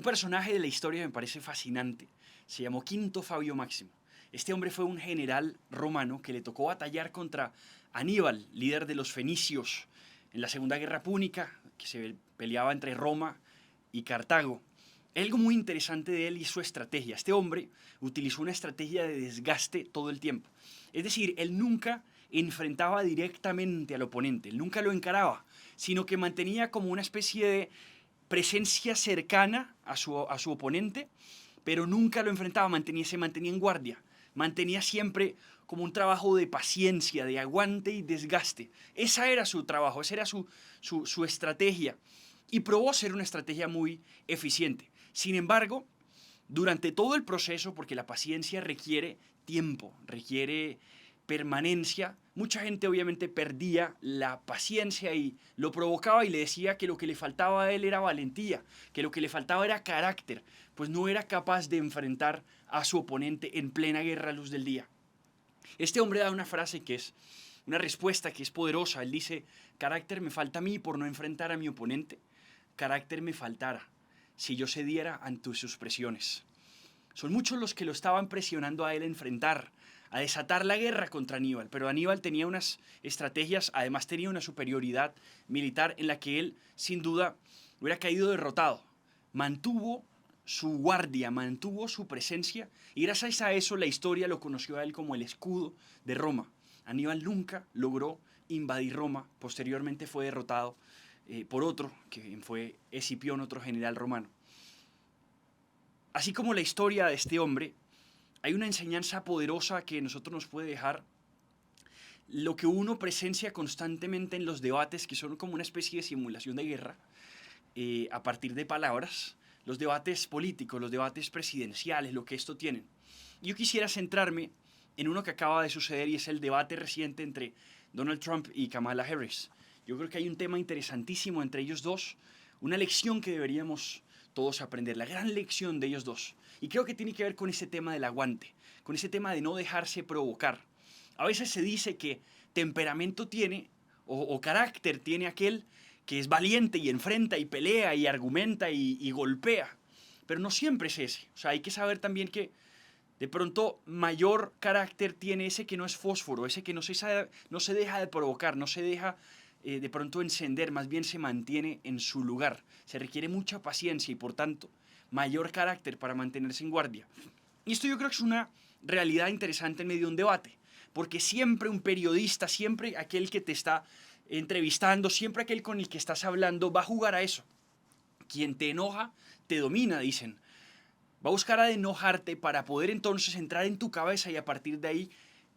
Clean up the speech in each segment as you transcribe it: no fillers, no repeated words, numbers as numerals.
Un personaje de la historia me parece fascinante. Se llamó Quinto Fabio Máximo. Este hombre fue un general romano que le tocó batallar contra Aníbal, líder de los fenicios, en la Segunda Guerra Púnica, que se peleaba entre Roma y Cartago. Algo muy interesante de él y su estrategia. Este hombre utilizó una estrategia de desgaste todo el tiempo. Es decir, él nunca enfrentaba directamente al oponente, él nunca lo encaraba, sino que mantenía como una especie de presencia cercana a su oponente, pero nunca lo enfrentaba, se mantenía en guardia, mantenía siempre como un trabajo de paciencia, de aguante y desgaste. Esa era su trabajo, esa era su estrategia. Y probó ser una estrategia muy eficiente. Sin embargo, durante todo el proceso, porque la paciencia requiere tiempo, requiere permanencia, mucha gente obviamente perdía la paciencia y lo provocaba y le decía que lo que le faltaba a él era valentía, que lo que le faltaba era carácter, pues no era capaz de enfrentar a su oponente en plena guerra a luz del día. Este hombre da una frase que es una respuesta que es poderosa. Él dice: carácter me falta a mí por no enfrentar a mi oponente, carácter me faltara si yo cediera ante sus presiones. Son muchos los que lo estaban presionando a él a enfrentar, a desatar la guerra contra Aníbal, pero Aníbal tenía unas estrategias, además tenía una superioridad militar en la que él sin duda hubiera caído derrotado. Mantuvo su guardia, mantuvo su presencia y gracias a eso la historia lo conoció a él como el escudo de Roma. Aníbal nunca logró invadir Roma, posteriormente fue derrotado por otro, que fue Escipión, otro general romano. Así como la historia de este hombre, hay una enseñanza poderosa que nosotros nos puede dejar lo que uno presencia constantemente en los debates, que son como una especie de simulación de guerra, a partir de palabras, los debates políticos, los debates presidenciales, lo que esto tienen. Yo quisiera centrarme en uno que acaba de suceder y es el debate reciente entre Donald Trump y Kamala Harris. Yo creo que hay un tema interesantísimo entre ellos dos, una lección que deberíamos todos aprender, la gran lección de ellos dos. Y creo que tiene que ver con ese tema del aguante, con ese tema de no dejarse provocar. A veces se dice que temperamento tiene o carácter tiene aquel que es valiente y enfrenta y pelea y argumenta y golpea. Pero no siempre es ese. O sea, hay que saber también que de pronto mayor carácter tiene ese que no es fósforo, ese que no se deja de provocar, no se deja de pronto encender, más bien se mantiene en su lugar. Se requiere mucha paciencia y por tanto mayor carácter para mantenerse en guardia. Y esto yo creo que es una realidad interesante en medio de un debate, porque siempre un periodista, siempre aquel que te está entrevistando, siempre aquel con el que estás hablando va a jugar a eso. Quien te enoja, te domina, dicen. Va a buscar a enojarte para poder entonces entrar en tu cabeza y a partir de ahí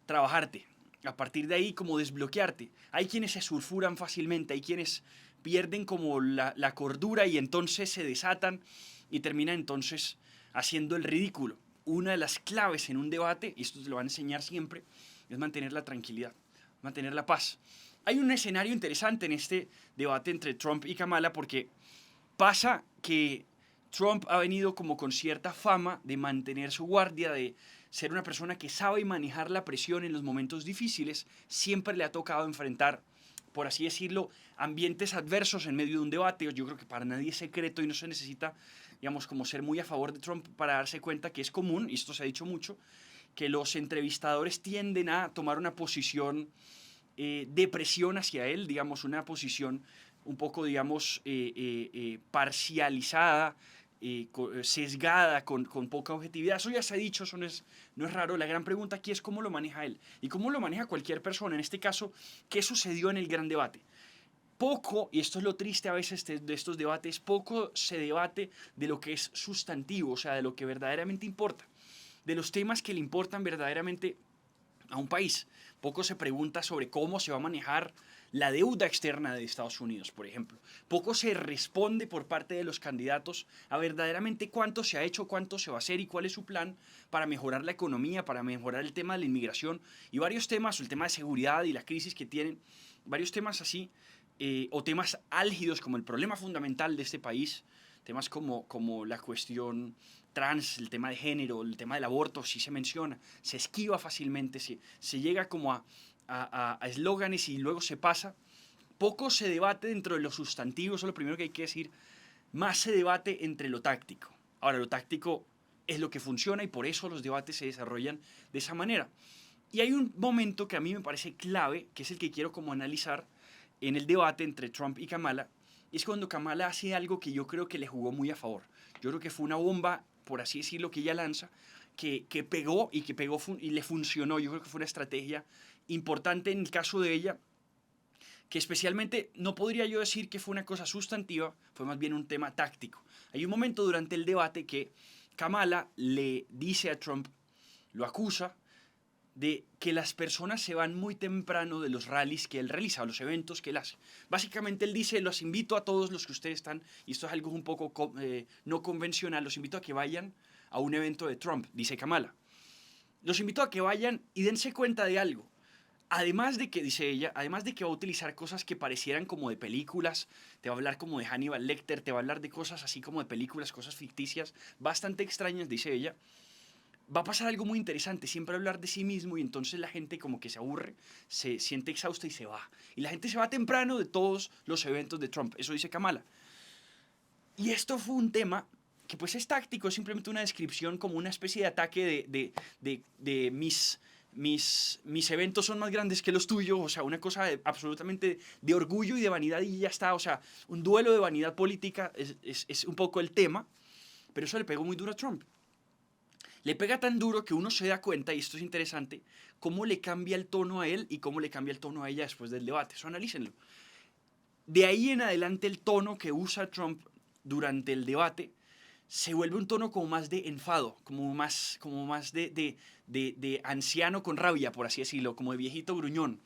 trabajarte. A partir de ahí como desbloquearte. Hay quienes se sulfuran fácilmente, hay quienes pierden como la cordura y entonces se desatan y terminan entonces haciendo el ridículo. Una de las claves en un debate, y esto te lo van a enseñar siempre, es mantener la tranquilidad, mantener la paz. Hay un escenario interesante en este debate entre Trump y Kamala porque pasa que Trump ha venido como con cierta fama de mantener su guardia, de ser una persona que sabe manejar la presión en los momentos difíciles. Siempre le ha tocado enfrentar, por así decirlo, ambientes adversos en medio de un debate. Yo creo que para nadie es secreto y no se necesita, digamos, como ser muy a favor de Trump para darse cuenta que es común, y esto se ha dicho mucho, que los entrevistadores tienden a tomar una posición de presión hacia él, digamos, una posición un poco, digamos, parcializada, sesgada, con poca objetividad. Eso ya se ha dicho, eso no es raro. La gran pregunta aquí es cómo lo maneja él y cómo lo maneja cualquier persona. En este caso, ¿qué sucedió en el gran debate? Poco, y esto es lo triste a veces de estos debates, poco se debate de lo que es sustantivo, o sea, de lo que verdaderamente importa, de los temas que le importan verdaderamente a un país. Poco se pregunta sobre cómo se va a manejar la deuda externa de Estados Unidos, por ejemplo. Poco se responde por parte de los candidatos a verdaderamente cuánto se ha hecho, cuánto se va a hacer y cuál es su plan para mejorar la economía, para mejorar el tema de la inmigración y varios temas, el tema de seguridad y la crisis que tienen, varios temas así, o temas álgidos como el problema fundamental de este país, temas como la cuestión trans, el tema de género, el tema del aborto, sí se menciona, se esquiva fácilmente, se llega como a eslóganes y luego se pasa. Poco se debate dentro de los sustantivos, eso es lo primero que hay que decir, más se debate entre lo táctico. Ahora, lo táctico es lo que funciona y por eso los debates se desarrollan de esa manera. Y hay un momento que a mí me parece clave, que es el que quiero como analizar en el debate entre Trump y Kamala, y es cuando Kamala hace algo que yo creo que le jugó muy a favor. Yo creo que fue una bomba, por así decirlo, que ella lanza, que pegó y que pegó y le funcionó. Yo creo que fue una estrategia importante en el caso de ella, que especialmente no podría yo decir que fue una cosa sustantiva, fue más bien un tema táctico. Hay un momento durante el debate que Kamala le dice a Trump, lo acusa de que las personas se van muy temprano de los rallies que él realiza, los eventos que él hace. Básicamente él dice, los invito a todos los que ustedes están, y esto es algo un poco no convencional, los invito a que vayan a un evento de Trump, dice Kamala. Los invito a que vayan y dense cuenta de algo. Además de que, dice ella, además de que va a utilizar cosas que parecieran como de películas, te va a hablar como de Hannibal Lecter, te va a hablar de cosas así como de películas, cosas ficticias, bastante extrañas, dice ella, va a pasar algo muy interesante, siempre hablar de sí mismo y entonces la gente como que se aburre, se siente exhausta y se va. Y la gente se va temprano de todos los eventos de Trump, eso dice Kamala. Y esto fue un tema que pues es táctico, es simplemente una descripción como una especie de ataque de mis eventos son más grandes que los tuyos, o sea, una cosa absolutamente de orgullo y de vanidad y ya está, o sea, un duelo de vanidad política es un poco el tema, pero eso le pegó muy duro a Trump. Le pega tan duro que uno se da cuenta, y esto es interesante, cómo le cambia el tono a él y cómo le cambia el tono a ella después del debate. Eso analícenlo. De ahí en adelante el tono que usa Trump durante el debate se vuelve un tono como más de enfado, como más de anciano con rabia, por así decirlo, como de viejito gruñón.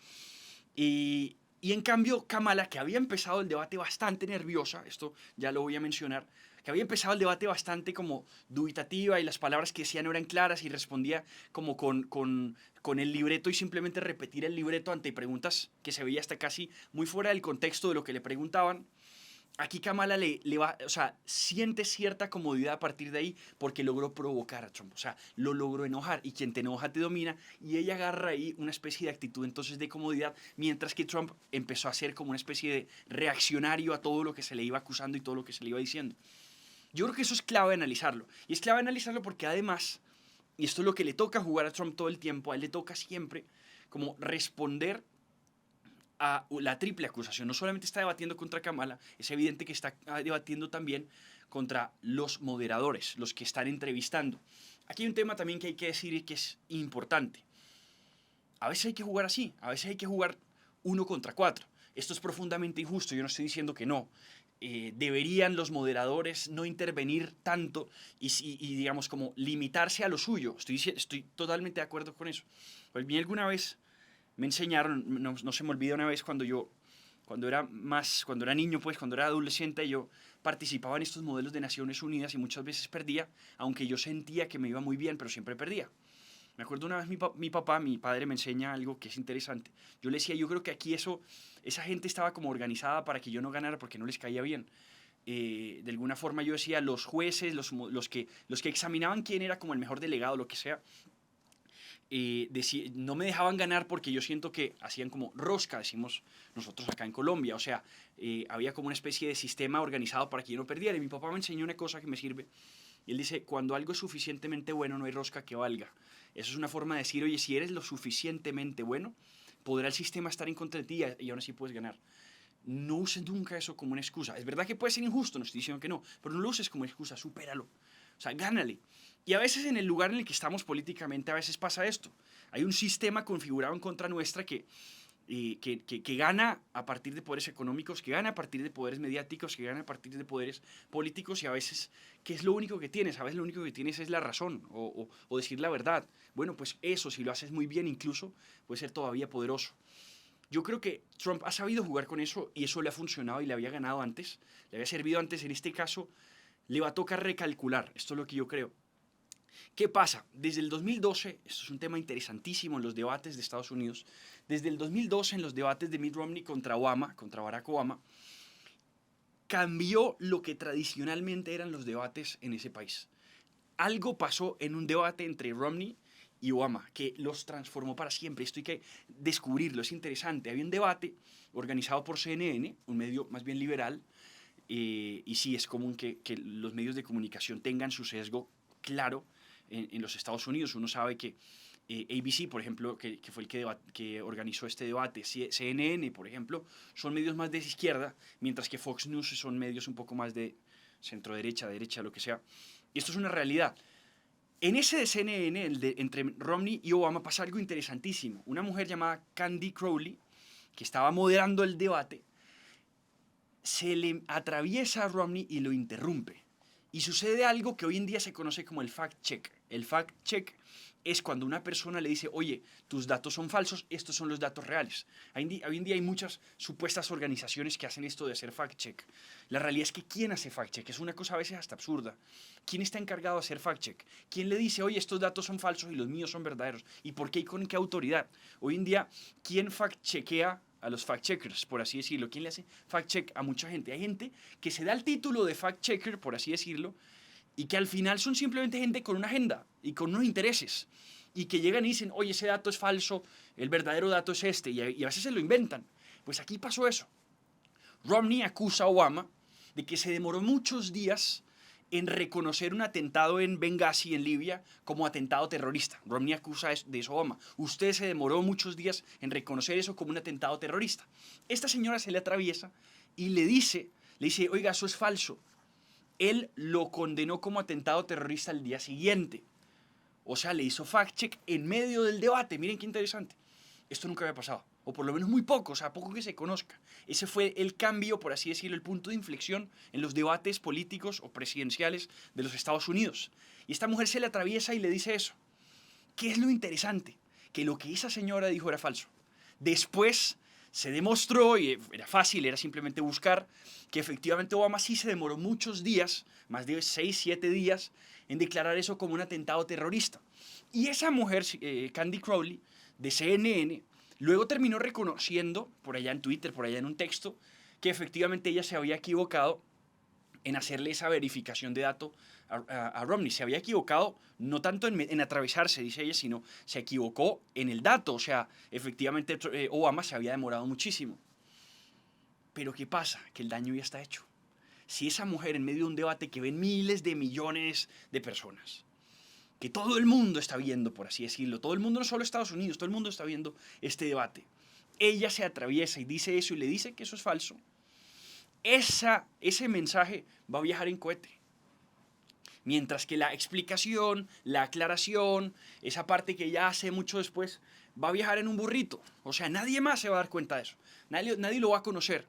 Y en cambio, Kamala, que había empezado el debate bastante nerviosa, esto ya lo voy a mencionar, que había empezado el debate bastante como dubitativa y las palabras que decía no eran claras y respondía como con el libreto y simplemente repetir el libreto ante preguntas que se veía hasta casi muy fuera del contexto de lo que le preguntaban. Aquí Kamala le va, o sea, siente cierta comodidad a partir de ahí porque logró provocar a Trump, o sea, lo logró enojar y quien te enoja te domina y ella agarra ahí una especie de actitud entonces de comodidad, mientras que Trump empezó a ser como una especie de reaccionario a todo lo que se le iba acusando y todo lo que se le iba diciendo. Yo creo que eso es clave analizarlo y es clave analizarlo porque además, y esto es lo que le toca jugar a Trump todo el tiempo, a él le toca siempre como responder a la triple acusación. No solamente está debatiendo contra Kamala, es evidente que está debatiendo también contra los moderadores, los que están entrevistando. Aquí hay un tema también que hay que decir y que es importante. A veces hay que jugar así, a veces hay que jugar 1 contra 4. Esto es profundamente injusto, yo no estoy diciendo que no. Deberían los moderadores no intervenir tanto y, digamos, como limitarse a lo suyo. Estoy totalmente de acuerdo con eso. Pues bien, alguna vez me enseñaron, no se me olvida una vez cuando era niño, pues cuando era adolescente, yo participaba en estos modelos de Naciones Unidas y muchas veces perdía, aunque yo sentía que me iba muy bien, pero siempre perdía. Me acuerdo una vez mi padre me enseña algo que es interesante. Yo le decía, yo creo que aquí esa gente estaba como organizada para que yo no ganara porque no les caía bien. De alguna forma yo decía, los jueces, los que examinaban quién era como el mejor delegado, lo que sea, no me dejaban ganar porque yo siento que hacían como rosca, decimos nosotros acá en Colombia. O sea, había como una especie de sistema organizado para que yo no perdiera. Y mi papá me enseñó una cosa que me sirve. Y él dice, cuando algo es suficientemente bueno, no hay rosca que valga. Eso es una forma de decir, oye, si eres lo suficientemente bueno, podrá el sistema estar en contra de ti y aún así puedes ganar. No uses nunca eso como una excusa. Es verdad que puede ser injusto, no estoy diciendo que no, pero no lo uses como excusa, supéralo. O sea, gánale. Y a veces en el lugar en el que estamos políticamente, a veces pasa esto. Hay un sistema configurado en contra nuestra que gana a partir de poderes económicos, que gana a partir de poderes mediáticos, que gana a partir de poderes políticos y a veces, ¿qué es lo único que tienes? A veces lo único que tienes es la razón o decir la verdad. Bueno, pues eso, si lo haces muy bien incluso, puede ser todavía poderoso. Yo creo que Trump ha sabido jugar con eso y eso le ha funcionado y le había ganado antes, le había servido antes. En este caso, le va a tocar recalcular. Esto es lo que yo creo. ¿Qué pasa? Desde el 2012, esto es un tema interesantísimo en los debates de Estados Unidos, desde el 2012 en los debates de Mitt Romney contra Obama, contra Barack Obama, cambió lo que tradicionalmente eran los debates en ese país. Algo pasó en un debate entre Romney y Obama que los transformó para siempre. Esto hay que descubrirlo, es interesante. Había un debate organizado por CNN, un medio más bien liberal, y sí, es común que los medios de comunicación tengan su sesgo claro en los Estados Unidos. Uno sabe que ABC, por ejemplo, que fue el que organizó este debate, CNN, por ejemplo, son medios más de izquierda, mientras que Fox News son medios un poco más de centro derecha, derecha, lo que sea. Y esto es una realidad. En ese de CNN, entre Romney y Obama, pasa algo interesantísimo. Una mujer llamada Candy Crowley, que estaba moderando el debate, se le atraviesa a Romney y lo interrumpe. Y sucede algo que hoy en día se conoce como el fact-check. El fact-check es cuando una persona le dice, oye, tus datos son falsos, estos son los datos reales. Hoy en día hay muchas supuestas organizaciones que hacen esto de hacer fact-check. La realidad es que ¿quién hace fact-check? Es una cosa a veces hasta absurda. ¿Quién está encargado de hacer fact-check? ¿Quién le dice, oye, estos datos son falsos y los míos son verdaderos? ¿Y por qué y con qué autoridad? Hoy en día, ¿quién fact-chequea a los fact-checkers, por así decirlo? ¿Quién le hace fact-check a mucha gente? Hay gente que se da el título de fact-checker, por así decirlo, y que al final son simplemente gente con una agenda y con unos intereses, y que llegan y dicen, oye, ese dato es falso, el verdadero dato es este, y a veces se lo inventan. Pues aquí pasó eso. Romney acusa a Obama de que se demoró muchos días en reconocer un atentado en Benghazi, en Libia, como atentado terrorista. Romney acusa de eso a Obama. Usted se demoró muchos días en reconocer eso como un atentado terrorista. Esta señora se le atraviesa y le dice, oiga, eso es falso. Él lo condenó como atentado terrorista al día siguiente. O sea, le hizo fact-check en medio del debate. Miren qué interesante. Esto nunca había pasado. O por lo menos muy poco, o sea, poco que se conozca. Ese fue el cambio, por así decirlo, el punto de inflexión en los debates políticos o presidenciales de los Estados Unidos. Y esta mujer se le atraviesa y le dice eso. ¿Qué es lo interesante? Que lo que esa señora dijo era falso. Después se demostró, y era fácil, era simplemente buscar, que efectivamente Obama sí se demoró muchos días, más de 6, 7 días, en declarar eso como un atentado terrorista. Y esa mujer, Candy Crowley, de CNN, luego terminó reconociendo, por allá en Twitter, por allá en un texto, que efectivamente ella se había equivocado en hacerle esa verificación de dato a Romney. Se había equivocado no tanto en atravesarse, dice ella, sino se equivocó en el dato. O sea, efectivamente Obama se había demorado muchísimo. Pero ¿qué pasa? Que el daño ya está hecho. Si esa mujer en medio de un debate que ven miles de millones de personas, que todo el mundo está viendo, por así decirlo, todo el mundo, no solo Estados Unidos, todo el mundo está viendo este debate, ella se atraviesa y dice eso y le dice que eso es falso, ese mensaje va a viajar en cohete. Mientras que la explicación, la aclaración, esa parte que ella hace mucho después, va a viajar en un burrito. O sea, nadie más se va a dar cuenta de eso. Nadie lo va a conocer.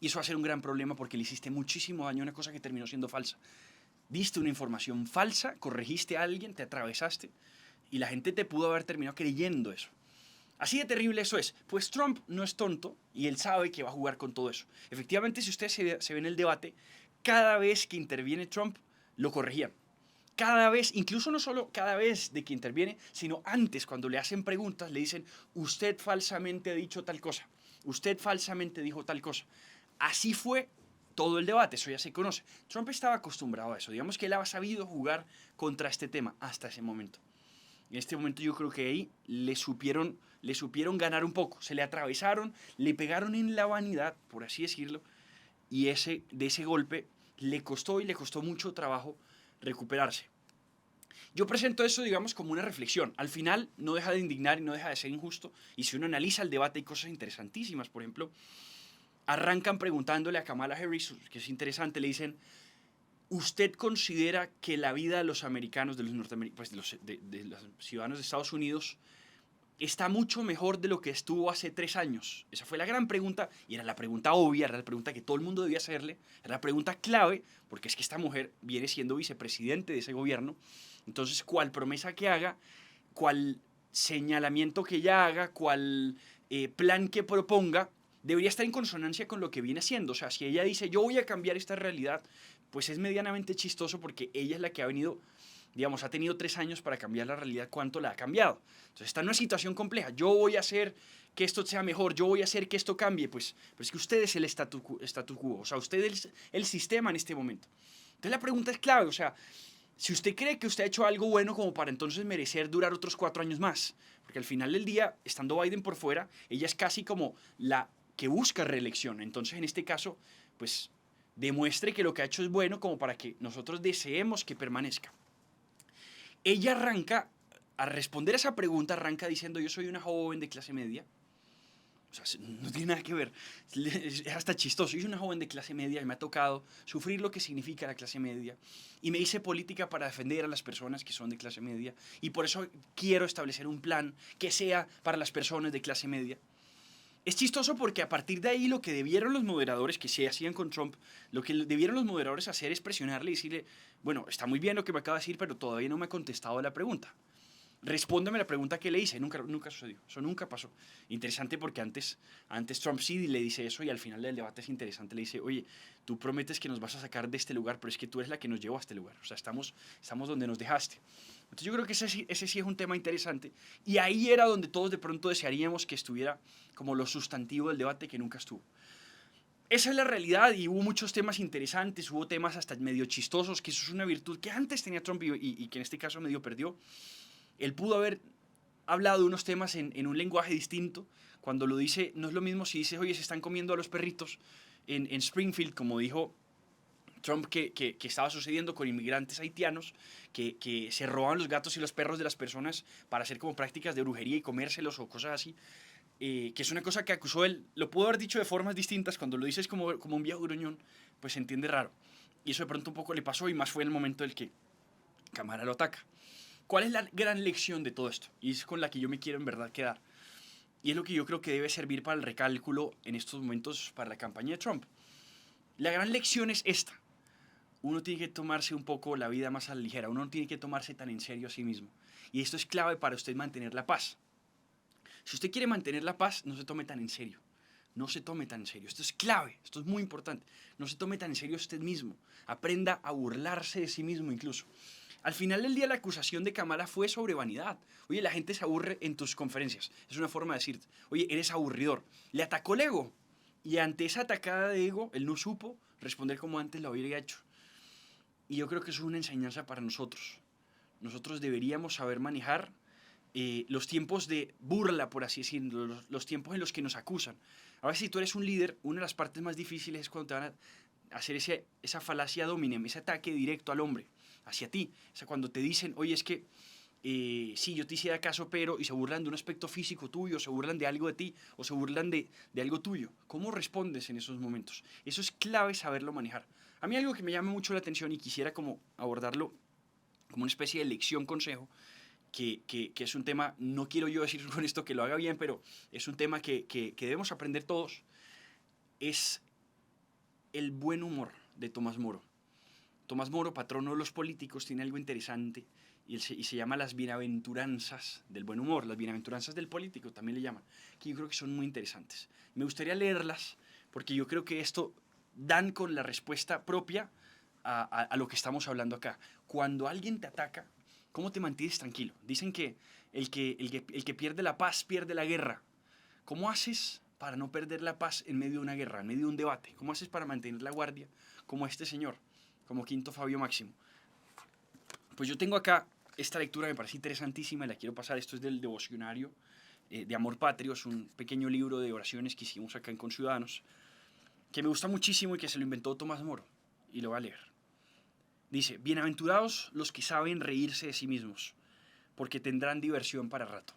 Y eso va a ser un gran problema porque le hiciste muchísimo daño a una cosa que terminó siendo falsa. Diste una información falsa, corregiste a alguien, te atravesaste y la gente te pudo haber terminado creyendo eso. Así de terrible eso es. Pues Trump no es tonto y él sabe que va a jugar con todo eso. Efectivamente, si ustedes se ven el debate, cada vez que interviene Trump, lo corregían. Cada vez, incluso no solo cada vez de que interviene, sino antes, cuando le hacen preguntas, le dicen, usted falsamente ha dicho tal cosa, usted falsamente dijo tal cosa. Así fue todo el debate, eso ya se conoce. Trump estaba acostumbrado a eso, digamos que él ha sabido jugar contra este tema hasta ese momento. En este momento yo creo que ahí le supieron ganar un poco, se le atravesaron, le pegaron en la vanidad, por así decirlo, y de ese golpe le costó y le costó mucho trabajo recuperarse. Yo presento eso, digamos, como una reflexión. Al final no deja de indignar y no deja de ser injusto, y si uno analiza el debate hay cosas interesantísimas. Por ejemplo, arrancan preguntándole a Kamala Harris, que es interesante, le dicen, ¿usted considera que la vida de los americanos, de los norteamericanos, pues de los ciudadanos de Estados Unidos, está mucho mejor de lo que estuvo hace 3 años? Esa fue la gran pregunta, y era la pregunta obvia, era la pregunta que todo el mundo debía hacerle, era la pregunta clave, porque es que esta mujer viene siendo vicepresidente de ese gobierno. Entonces, cuál promesa que haga, cuál señalamiento que ella haga, cuál plan que proponga, debería estar en consonancia con lo que viene haciendo. O sea, si ella dice, yo voy a cambiar esta realidad, pues es medianamente chistoso porque ella es la que ha venido, digamos, ha tenido 3 años para cambiar la realidad, ¿cuánto la ha cambiado? Entonces está en una situación compleja. Yo voy a hacer que esto sea mejor, yo voy a hacer que esto cambie, pues es que usted es el statu quo, o sea, usted es el sistema en este momento. Entonces la pregunta es clave, o sea, si usted cree que usted ha hecho algo bueno como para entonces merecer durar otros 4 años más, porque al final del día, estando Biden por fuera, ella es casi como la que busca reelección. Entonces, en este caso, pues demuestre que lo que ha hecho es bueno como para que nosotros deseemos que permanezca. Ella arranca, a responder a esa pregunta, arranca diciendo: yo soy una joven de clase media. O sea, no tiene nada que ver, es hasta chistoso. Yo soy una joven de clase media y me ha tocado sufrir lo que significa la clase media. Y me hice política para defender a las personas que son de clase media. Y por eso quiero establecer un plan que sea para las personas de clase media. Es chistoso porque a partir de ahí lo que debieron los moderadores, que se hacían con Trump, lo que debieron los moderadores hacer es presionarle y decirle: bueno, está muy bien lo que me acaba de decir, pero todavía no me ha contestado la pregunta. Respóndeme la pregunta que le hice. Nunca sucedió. Eso nunca pasó. Interesante porque antes Trump sí le dice eso y al final del debate es interesante. Le dice: oye, tú prometes que nos vas a sacar de este lugar, pero es que tú eres la que nos llevó a este lugar. O sea, estamos donde nos dejaste. Entonces yo creo que ese sí es un tema interesante. Y ahí era donde todos de pronto desearíamos que estuviera como lo sustantivo del debate, que nunca estuvo. Esa es la realidad y hubo muchos temas interesantes, hubo temas hasta medio chistosos, que eso es una virtud que antes tenía Trump y que en este caso medio perdió. Él pudo haber hablado de unos temas en un lenguaje distinto. Cuando lo dice, no es lo mismo si dices: oye, se están comiendo a los perritos en Springfield, como dijo Trump que estaba sucediendo con inmigrantes haitianos, que se roban los gatos y los perros de las personas para hacer como prácticas de brujería y comérselos o cosas así. Que es una cosa que acusó él. Lo pudo haber dicho de formas distintas. Cuando lo dices como un viejo gruñón, pues se entiende raro. Y eso de pronto un poco le pasó, y más fue en el momento en el que Kamala lo ataca. ¿Cuál es la gran lección de todo esto? Y es con la que yo me quiero en verdad quedar. Y es lo que yo creo que debe servir para el recálculo en estos momentos para la campaña de Trump. La gran lección es esta. Uno tiene que tomarse un poco la vida más a la ligera. Uno no tiene que tomarse tan en serio a sí mismo. Y esto es clave para usted mantener la paz. Si usted quiere mantener la paz, no se tome tan en serio. No se tome tan en serio. Esto es clave. Esto es muy importante. No se tome tan en serio usted mismo. Aprenda a burlarse de sí mismo incluso. Al final del día la acusación de Kamala fue sobre vanidad. Oye, la gente se aburre en tus conferencias. Es una forma de decirte: oye, eres aburridor. Le atacó el ego. Y ante esa atacada de ego, él no supo responder como antes lo había hecho. Y yo creo que eso es una enseñanza para nosotros. Nosotros deberíamos saber manejar los tiempos de burla, por así decirlo, los tiempos en los que nos acusan. A veces, si tú eres un líder, una de las partes más difíciles es cuando te van a hacer esa falacia dominem, ese ataque directo al hombre, hacia ti. O sea, cuando te dicen: oye, es que sí, yo te hiciera caso, pero, y se burlan de un aspecto físico tuyo, se burlan de algo de ti, o se burlan de algo tuyo. ¿Cómo respondes en esos momentos? Eso es clave saberlo manejar. A mí algo que me llama mucho la atención y quisiera como abordarlo como una especie de lección, consejo, que es un tema, no quiero yo decir con esto que lo haga bien, pero es un tema que debemos aprender todos, es el buen humor de Tomás Moro. Tomás Moro, patrono de los políticos, tiene algo interesante y se llama las bienaventuranzas del buen humor, las bienaventuranzas del político también le llaman, que yo creo que son muy interesantes. Me gustaría leerlas porque yo creo que esto dan con la respuesta propia a lo que estamos hablando acá. Cuando alguien te ataca, ¿cómo te mantienes tranquilo? Dicen que el que pierde la paz pierde la guerra. ¿Cómo haces para no perder la paz en medio de una guerra, en medio de un debate? ¿Cómo haces para mantener la guardia como este señor, como Quinto Fabio Máximo? Pues yo tengo acá esta lectura, me parece interesantísima y la quiero pasar. Esto es del devocionario de Amor Patrio, es un pequeño libro de oraciones que hicimos acá en Conciudadanos, que me gusta muchísimo y que se lo inventó Tomás Moro, y lo voy a leer. Dice: bienaventurados los que saben reírse de sí mismos, porque tendrán diversión para rato.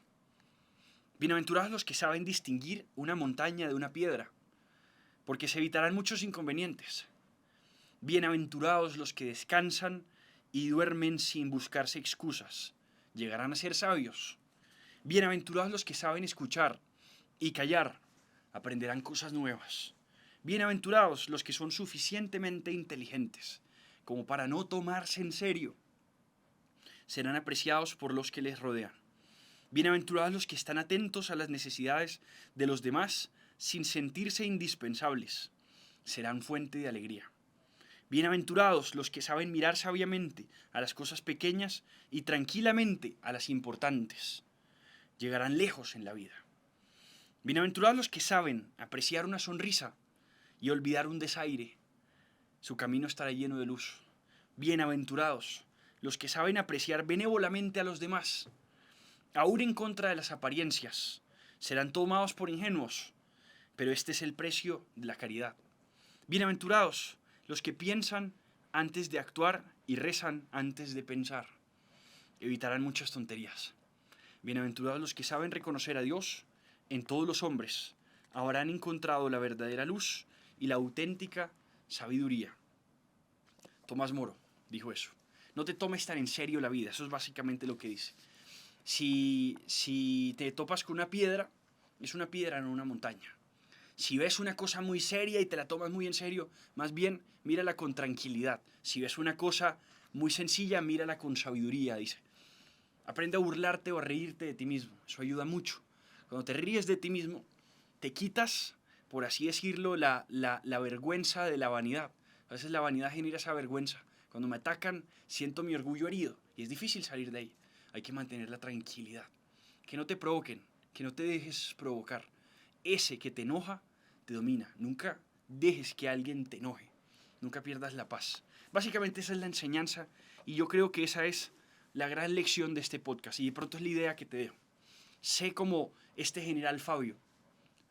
Bienaventurados los que saben distinguir una montaña de una piedra, porque se evitarán muchos inconvenientes. Bienaventurados los que descansan y duermen sin buscarse excusas, llegarán a ser sabios. Bienaventurados los que saben escuchar y callar, aprenderán cosas nuevas. Bienaventurados los que son suficientemente inteligentes como para no tomarse en serio, serán apreciados por los que les rodean. Bienaventurados los que están atentos a las necesidades de los demás sin sentirse indispensables, serán fuente de alegría. Bienaventurados los que saben mirar sabiamente a las cosas pequeñas y tranquilamente a las importantes, llegarán lejos en la vida. Bienaventurados los que saben apreciar una sonrisa y olvidar un desaire, su camino estará lleno de luz. Bienaventurados los que saben apreciar benévolamente a los demás, aún en contra de las apariencias, serán tomados por ingenuos, pero este es el precio de la caridad. Bienaventurados Los que piensan antes de actuar y rezan antes de pensar evitarán muchas tonterías. Bienaventurados los que saben reconocer a Dios en todos los hombres. Habrán encontrado la verdadera luz y la auténtica sabiduría. Tomás Moro dijo eso. No te tomes tan en serio la vida. Eso es básicamente lo que dice. Si te topas con una piedra, es una piedra, no una montaña. Si ves una cosa muy seria y te la tomas muy en serio, más bien mírala con tranquilidad. Si ves una cosa muy sencilla, mírala con sabiduría, dice. Aprende a burlarte o a reírte de ti mismo. Eso ayuda mucho. Cuando te ríes de ti mismo, te quitas, por así decirlo, la vergüenza de la vanidad. A veces la vanidad genera esa vergüenza. Cuando me atacan, siento mi orgullo herido y es difícil salir de ahí. Hay que mantener la tranquilidad. Que no te provoquen, que no te dejes provocar. Ese que te enoja, te domina. Nunca dejes que alguien te enoje. Nunca pierdas la paz. Básicamente esa es la enseñanza y yo creo que esa es la gran lección de este podcast y de pronto es la idea que te dejo. Sé como este general Fabio.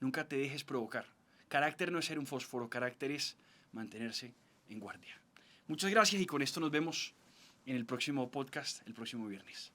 Nunca te dejes provocar. Carácter no es ser un fósforo, carácter es mantenerse en guardia. Muchas gracias y con esto nos vemos en el próximo podcast, el próximo viernes.